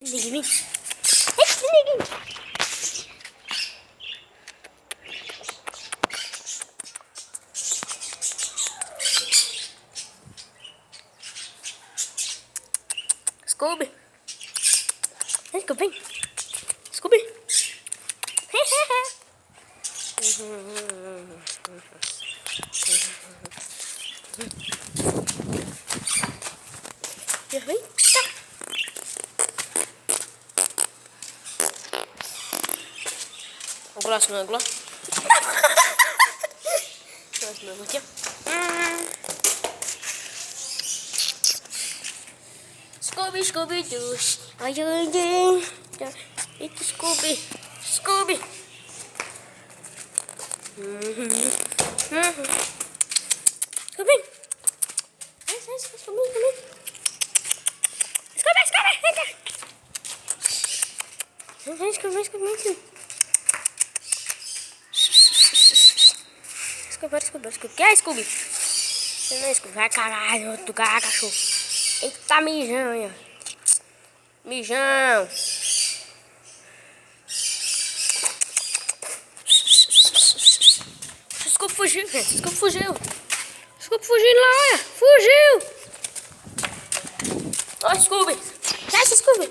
Liga em mim. Liga em mim. Scooby. Scooby. Scooby. Eita. O gloss não é gloss? Gloss não é aqui. Scooby, Scooby, Doo. Ai, ai, ai. Eita, Scooby. Scooby. Scooby. Scooby. Scooby. Que é Scooby? Não é Scooby. Vai caralho, tu cachorro. Eita, mijão aí, ó. Mijão. Scooby fugiu, gente. Scooby fugiu. Scooby fugindo lá, olha. Fugiu. Ó, Scooby. Desce, Scooby.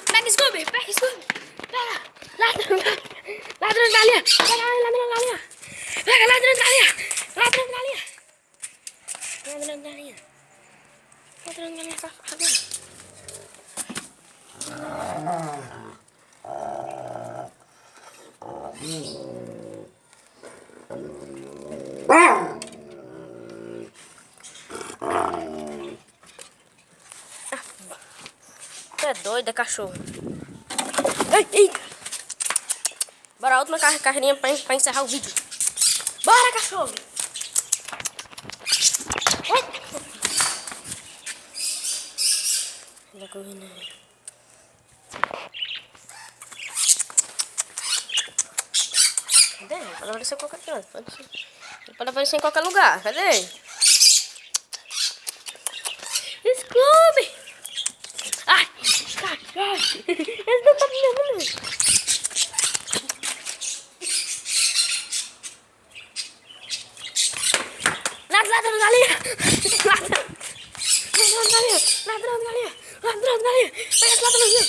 Pega, Scooby. Pega, Scooby. Pega. Ladrão de galinha. Pega, ladrão de galinha. Pega, ladrão de galinha. Ladrão de galinha. Ladrão de galinha. Ladrão de galinha safado. Tu é doida, cachorro. Ei. Bora, a última carreirinha pra encerrar o vídeo. Bora, cachorro. Olha a corrida aí. Cadê? Pode aparecer em qualquer canto. Pode aparecer em qualquer lugar. Cadê? Scooby! Ai! Eles não estão me levando. Ladrão de galinha! Ladrão de galinha! Ladrão de galinha! Ladrão de galinha! Pega esse ladrãozinho!